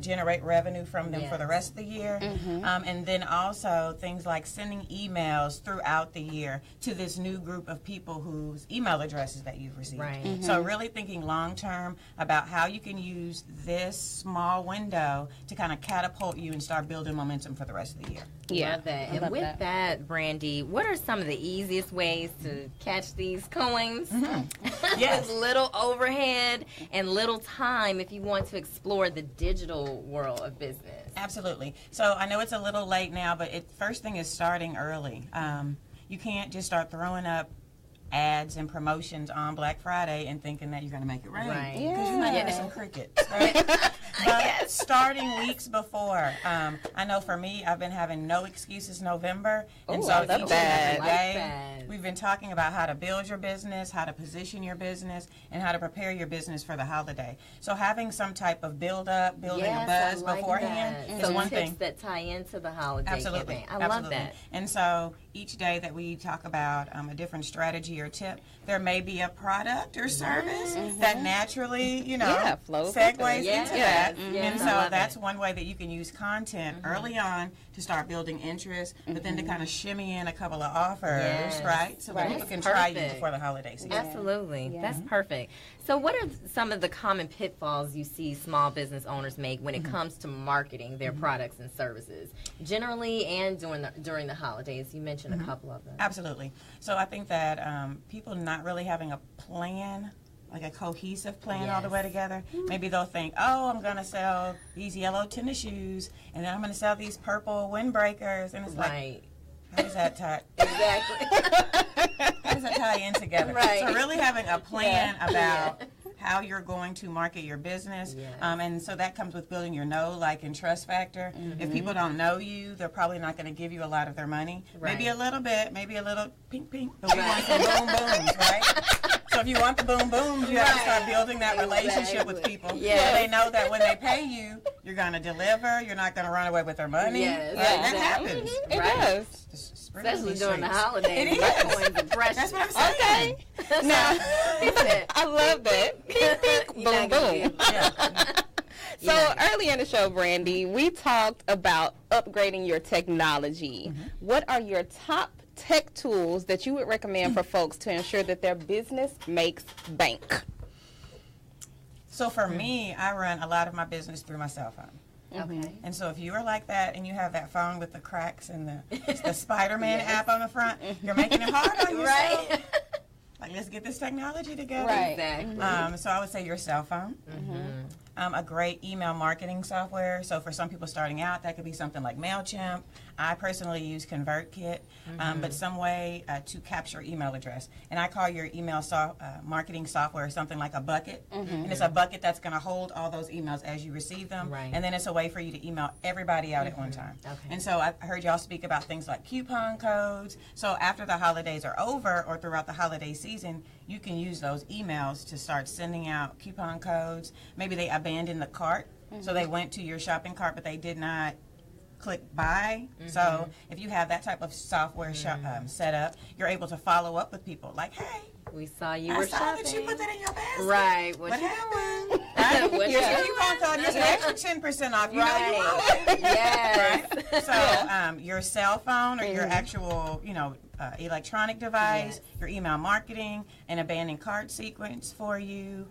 generate revenue from them for the rest of the year. And then also things like sending emails throughout the year to this new group of people whose email addresses that you've received. So really thinking long term about how you can use this small window to kind of catapult you and start building momentum for the rest of the year. Love that. And with that, Brandy, what are some of the easiest ways to catch these coins? With little overhead and little time if you want to explore the digital world of business. Absolutely. So I know it's a little late now, but first thing is starting early. You can't just start throwing up ads and promotions on Black Friday and thinking that you're going to make it rain. Because you might get some crickets, right? Just starting weeks before. I know for me, I've been having no excuses November. And so each and every day, we've been talking about how to build your business, how to position your business, and how to prepare your business for the holiday. So having some type of building a buzz beforehand is one thing. That tie into the holiday Absolutely. campaign. I love that. And so each day that we talk about a different strategy or tip, there may be a product or service that naturally, segues into that. And so that's one way that you can use content early on to start building interest, but then to kind of shimmy in a couple of offers, right? So that people can try you before the holiday season. Absolutely. That's perfect. So what are some of the common pitfalls you see small business owners make when it comes to marketing their products and services, generally and during the holidays? You mentioned a couple of them. Absolutely. So I think that people not really having a plan, like a cohesive plan all the way together. Maybe they'll think, I'm going to sell these yellow tennis shoes, and then I'm going to sell these purple windbreakers. And it's like, how does that tie? How does that tie in together? So really having a plan about how you're going to market your business. And so that comes with building your know, like, and trust factor. If people don't know you, they're probably not going to give you a lot of their money. Maybe a little bit, maybe a little pink, but we want some boom booms, right? So if you want the boom booms, you have to start building that relationship with people. So they know that when they pay you, you're going to deliver, you're not going to run away with their money. That happens. It does. Especially during the holidays. It is. That's what I'm saying. Okay. Now, I love that. Pink, pink, boom, boom. So early in the show, Brandy, we talked about upgrading your technology. What are your top tech tools that you would recommend for folks to ensure that their business makes bank? So for me, I run a lot of my business through my cell phone. Okay. And so if you are like that and you have that phone with the cracks and the Spider-Man app on the front, you're making it hard on yourself. Like, let's get this technology together. Exactly. So I would say your cell phone. A great email marketing software. So for some people starting out, that could be something like MailChimp. I personally use ConvertKit, but some way to capture email address. And I call your email marketing software something like a bucket. And it's a bucket that's going to hold all those emails as you receive them. And then it's a way for you to email everybody out at one time. And so I heard y'all speak about things like coupon codes. So after the holidays are over or throughout the holiday season, you can use those emails to start sending out coupon codes. Maybe they abandoned the cart, so they went to your shopping cart, but they did not click buy. So if you have that type of software set up, you're able to follow up with people like, hey, we saw you were shopping. I saw that you put that in your basket. Right. What happened? Your coupon code is an extra 10% off. You know you want it. Yes. So your cell phone or your actual, electronic device, your email marketing, an abandoned cart sequence for you,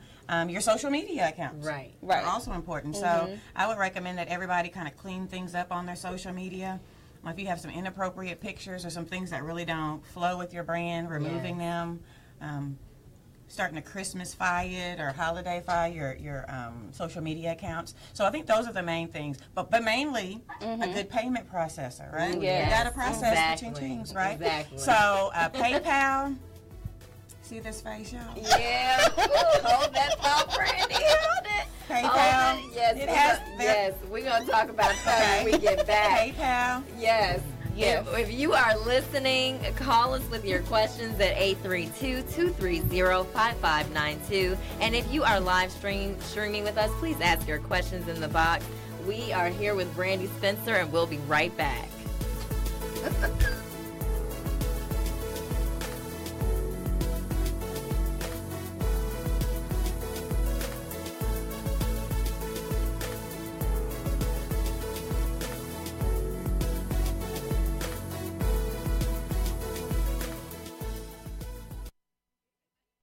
your social media accounts. Right. Are also important. So I would recommend that everybody kind of clean things up on their social media. If you have some inappropriate pictures or some things that really don't flow with your brand, removing them. Starting to Christmas-fy it or holiday-fy your social media accounts. So I think those are the main things. But mainly, a good payment processor, right? You got to process the things, right? Exactly. So PayPal. See this face, y'all? Yeah. Hold that thought, Brandy. Hold it. PayPal. Yes, we're going to talk about that when we get back. PayPal. Yes. If you are listening, call us with your questions at 832-230-5592. And if you are live streaming with us, please ask your questions in the box. We are here with Brandy Spencer, and we'll be right back.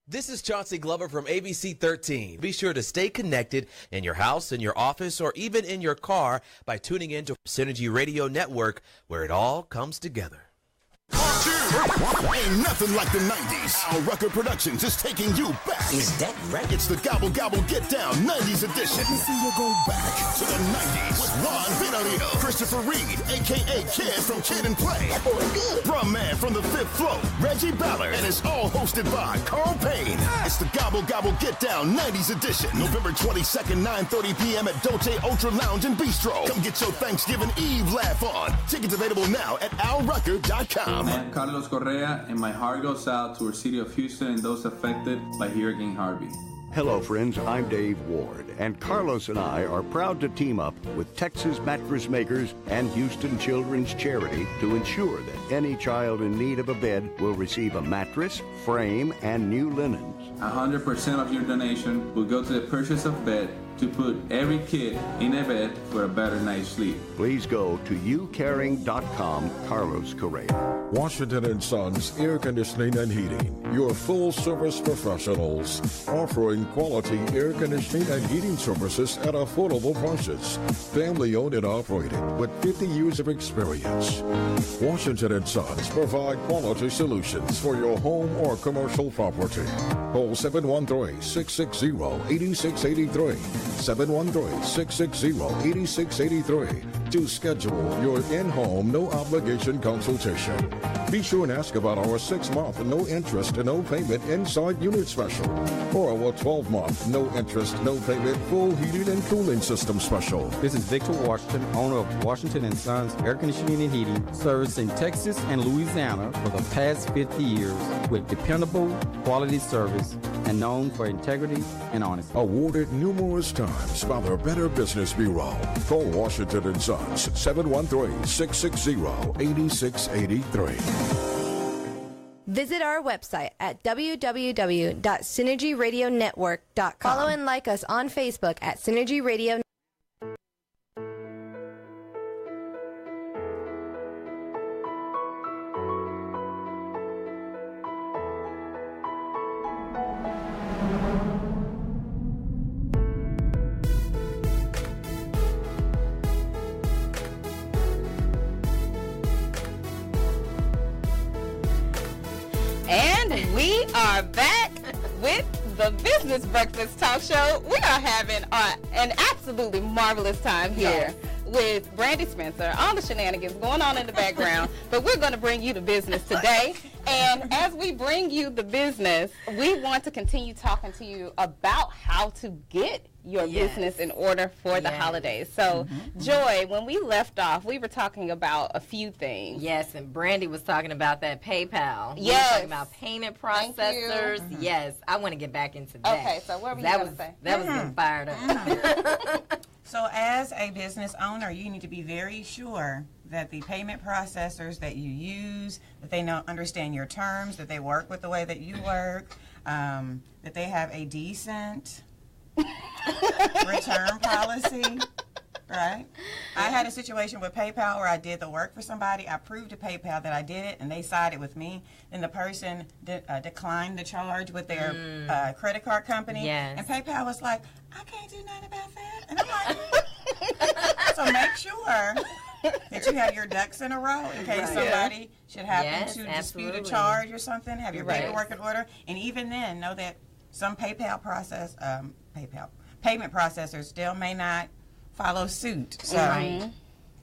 This is Chauncey Glover from ABC 13. Be sure to stay connected in your house, in your office, or even in your car by tuning in to Synergy Radio Network, where it all comes together. Ain't nothing like the 90s. Al Rucker Productions is taking you back. Is that right? It's the Gobble Gobble Get Down 90s edition. Let me see you go back to the 90s with Juan Benalito, Christopher Reed, a.k.a. Kid from Kid and Play, Brahman from the Fifth Flow, Reggie Ballard, and it's all hosted by Carl Payne. It's the Gobble Gobble Get Down 90s edition, November 22nd, 9:30 p.m. at Dolce Ultra Lounge and Bistro. Come get your Thanksgiving Eve laugh on. Tickets available now at alrucker.com. I'm Carlos Correa, and my heart goes out to our city of Houston and those affected by Hurricane Harvey. Hello, friends. I'm Dave Ward, and Carlos and I are proud to team up with Texas Mattress Makers and Houston Children's Charity to ensure that any child in need of a bed will receive a mattress, frame, and new linens. 100% of your donation will go to the purchase of bed to put every kid in a bed for a better night's sleep. Please go to youcaring.com, Carlos Correa. Washington & Sons Air Conditioning and Heating, your full-service professionals, offering quality air conditioning and heating services at affordable prices. Family-owned and operated with 50 years of experience. Washington & Sons provide quality solutions for your home or commercial property. Call 713-660-8683, 713-660-8683 to schedule your in-home, no-obligation consultation. Be sure and ask about our 6-month, no-interest, no-payment inside unit special, or our 12-month, no-interest, no-payment full heating and cooling system special. This is Victor Washington, owner of Washington & Sons Air Conditioning and Heating, servicing Texas and Louisiana for the past 50 years with dependable, quality service and known for integrity and honesty. Awarded numerous times by the Better Business Bureau. Call Washington & Sons, 713-660-8683. Visit our website at www.synergyradionetwork.com. Follow and like us on Facebook at Synergy Radio. We are back with the Business Breakfast Talk Show. We are having an absolutely marvelous time here with Brandy Spencer. All the shenanigans going on in the background, but we're going to bring you the business today. And as we bring you the business, we want to continue talking to you about how to get your business in order for the holidays. So, Joy, when we left off, we were talking about a few things. Yes, and Brandy was talking about that PayPal. Yes. We were talking about payment processors. Yes, I want to get back into that. Okay, so what were you going to say? That was getting fired up. So as a business owner, you need to be very sure that the payment processors that you use, that they understand your terms, that they work with the way that you work, that they have a decent return policy, right? I had a situation with PayPal where I did the work for somebody. I proved to PayPal that I did it, and they sided with me. Then the person declined the charge with their credit card company. Yes. And PayPal was like, I can't do nothing about that. And I'm like, so make sure that you have your ducks in a row in case somebody should happen to dispute a charge or something. Have your paperwork in order. And even then, know that some payment processors still may not follow suit. So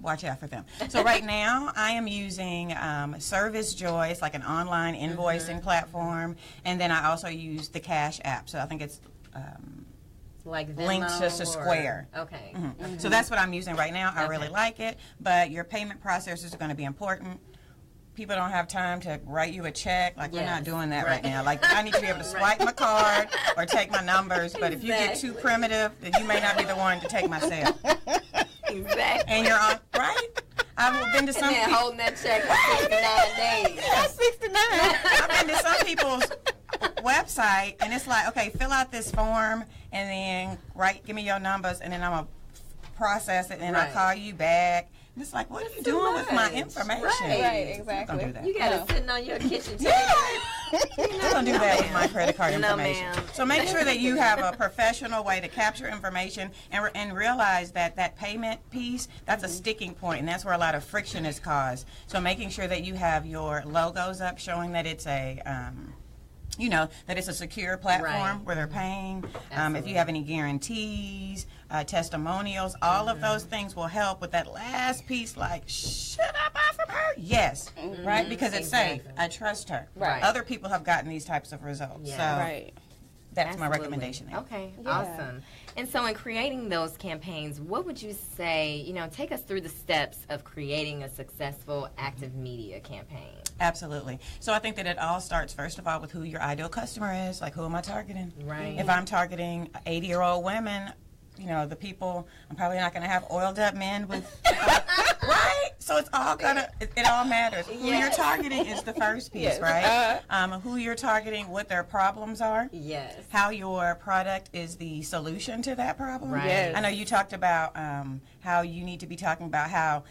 watch out for them. So right now, I am using Service Joy. It's like an online invoicing platform. And then I also use the Cash App. So I think it's like Venmo linked to Square. Okay. So that's what I'm using right now. I really like it. But your payment processors are going to be important. People don't have time to write you a check. Like, we're not doing that right now. Like, I need to be able to swipe my card or take my numbers. But if you get too primitive, then you may not be the one to take my sale. Exactly. And you're on, right? I've been to some people holding that check for 69 days. Yeah, 69. I've been to some people's website, and it's like, okay, fill out this form, and then give me your numbers, and then I'm going to process it, and I'll call you back. And it's like, what are you doing with my information? Right, exactly. Don't do that. You got it sitting on your kitchen table. I don't do that with my credit card information. Ma'am. So make sure that you have a professional way to capture information and realize that that payment piece, that's a sticking point, and that's where a lot of friction is caused. So making sure that you have your logos up showing that it's a that it's a secure platform where they're paying. If you have any guarantees, testimonials. All of those things will help with that last piece, like, should I buy from her? Yes, right? Because it's safe. I trust her. Right. Other people have gotten these types of results. Yeah. So Right. that's my recommendation there. Okay, Yeah. awesome. And so in creating those campaigns, what would you say, take us through the steps of creating a successful active media campaign? Absolutely. So I think that it all starts, first of all, with who your ideal customer is. Like, who am I targeting? Right. If I'm targeting 80-year-old women, the people, I'm probably not going to have oiled up men with, right? So it's all it all matters. Who you're targeting is the first piece, right? Who you're targeting, what their problems are. Yes. How your product is the solution to that problem. Right. Yes. I know you talked about how you need to be talking about how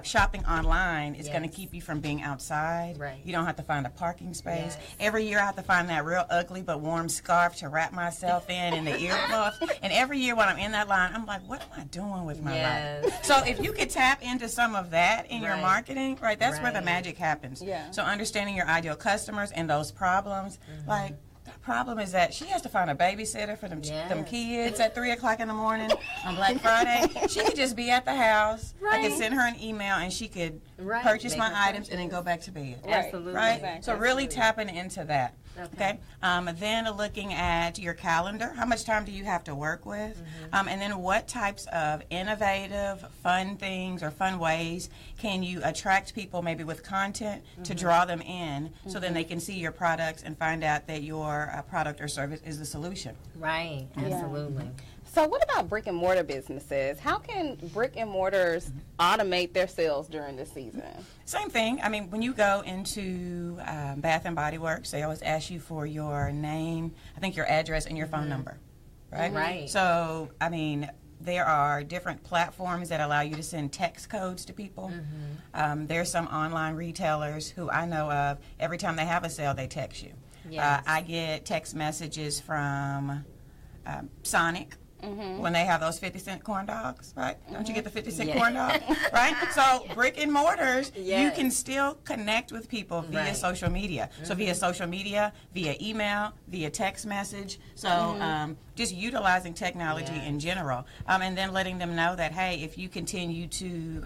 shopping online is going to keep you from being outside. Right. You don't have to find a parking space. Yes. Every year I have to find that real ugly but warm scarf to wrap myself in and the earmuffs. And every year when I'm in that line, I'm like, what am I doing with my life? So if you could tap into some of that in your marketing, right, that's where the magic happens. Yeah. So understanding your ideal customers and those problems, like, the problem is that she has to find a babysitter for them kids at 3 o'clock in the morning on Black Friday. She could just be at the house. I could send her an email and she could purchase my items and then go back to bed. Absolutely. Right? Exactly. So really tapping into that. Okay. Then looking at your calendar. How much time do you have to work with? And then what types of innovative, fun things or fun ways can you attract people maybe with content to draw them in so then they can see your products and find out that your product or service is the solution. Right. Absolutely. So what about brick and mortar businesses? How can brick and mortars automate their sales during this season? Same thing. I mean, when you go into Bath and Body Works, they always ask you for your name, I think your address, and your phone number, right? Right. So, I mean, there are different platforms that allow you to send text codes to people. There's some online retailers who I know of, every time they have a sale, they text you. Yes. I get text messages from Sonic. When they have those 50-cent corn dogs, right? Don't you get the 50-cent corn dog, right? So brick and mortars, you can still connect with people via social media. So via social media, via email, via text message. So just utilizing technology in general. And then letting them know that, hey, if you continue to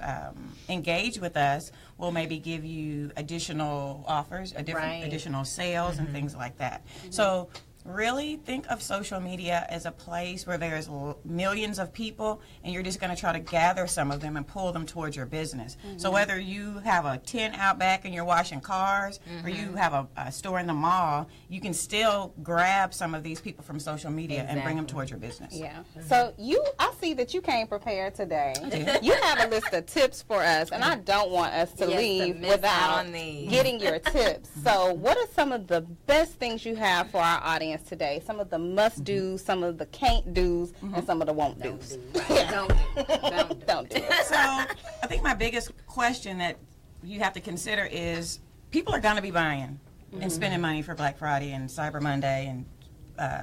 engage with us, we'll maybe give you additional offers, additional sales and things like that. So really think of social media as a place where there's millions of people and you're just going to try to gather some of them and pull them towards your business. So whether you have a tent out back and you're washing cars or you have a store in the mall, you can still grab some of these people from social media and bring them towards your business. Yeah. So I see that you came prepared today. You have a list of tips for us, and I don't want us to leave without getting your tips. So what are some of the best things you have for our audience today? Some of the must-dos, some of the can't-dos, and some of the won't-dos. Don't do it. So I think my biggest question that you have to consider is people are going to be buying and spending money for Black Friday and Cyber Monday and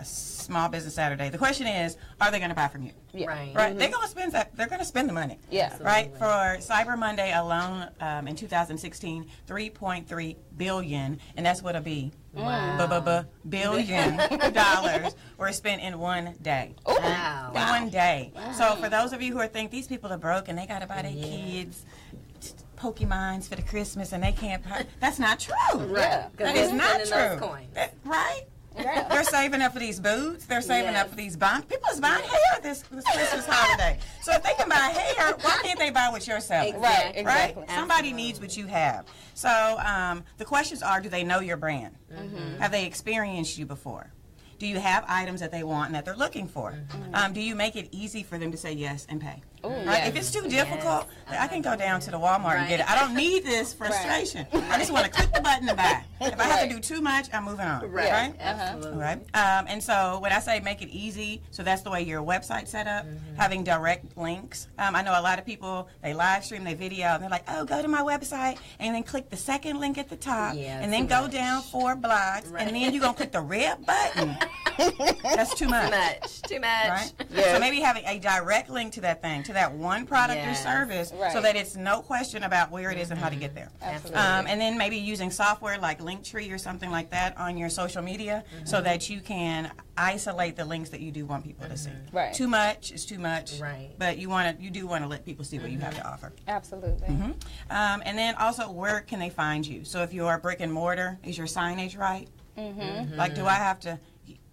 Small Business Saturday. The question is, are they going to buy from you? Right. They're going to spend that. They're going to spend the money. Yeah. Right. For Cyber Monday alone, in 2016, $3.3 billion, and that's what a B. Wow. Billion dollars were spent in one day. Wow. In one day. Wow. So for those of you who think these people are broke and they got to buy their kids Pokemons for the Christmas and they can't buy, that's not true. Right. That is not true. Coins. Right? Yeah. They're saving up for these boots. They're saving up for these bonds. People is buying hair this Christmas holiday. So if they can buy hair, why can't they buy what you're selling? Exactly. Right? Somebody needs what you have. So the questions are, do they know your brand? Have they experienced you before? Do you have items that they want and that they're looking for? Do you make it easy for them to say yes and pay? Right? If it's too difficult, I can go down to the Walmart and get it. I don't need this frustration. I just want to click the button and buy. If I have to do too much, I'm moving on. Right? Absolutely. Right? And so when I say make it easy, so that's the way your website's set up, having direct links. I know a lot of people, they live stream, they video, and they're like, oh, go to my website, and then click the second link at the top, and then go down 4 blocks, and then you're going to click the red button. That's too much. Too much. Right? So maybe having a direct link to that thing, to that one product or service so that it's no question about where it is and how to get there. And then maybe using software like Linktree or something like that on your social media so that you can isolate the links that you do want people to see. Right. Too much is too much. Right. But you do want to let people see what you have to offer. Absolutely. And then also, where can they find you? So if you're a brick and mortar, is your signage right? Like, do I have to?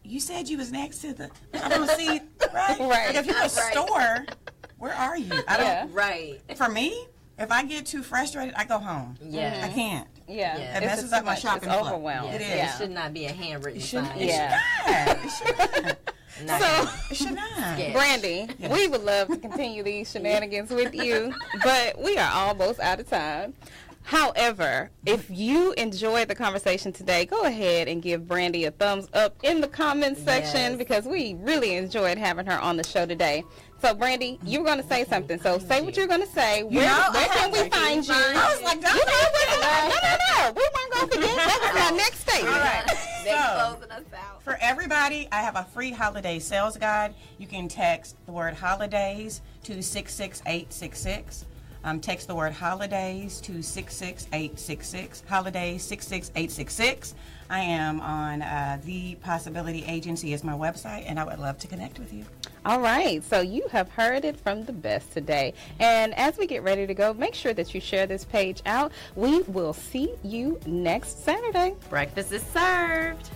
You said you was next to the. I don't see. Right. Like if you're a store, where are you? I don't. Right. For me, if I get too frustrated, I go home. I can't. Yeah. It messes up my shopping flow. It's overwhelmed. It is. It should not be a handwritten sign. It should not. So, it should not. Brandy, we would love to continue these shenanigans with you, but we are almost out of time. However, if you enjoyed the conversation today, go ahead and give Brandy a thumbs up in the comments section because we really enjoyed having her on the show today. So, Brandy, you were going to say something. So, say what you're going to say. Where can we find you? I was like, no. We weren't going to forget. That was our next statement. All right. Closing us out. For everybody, I have a free holiday sales guide. You can text the word holidays to 66866. Text the word holidays to 66866. Holidays 66866. I am on The Possibility Agency is my website, and I would love to connect with you. All right, so you have heard it from the best today. And as we get ready to go, make sure that you share this page out. We will see you next Saturday. Breakfast is served.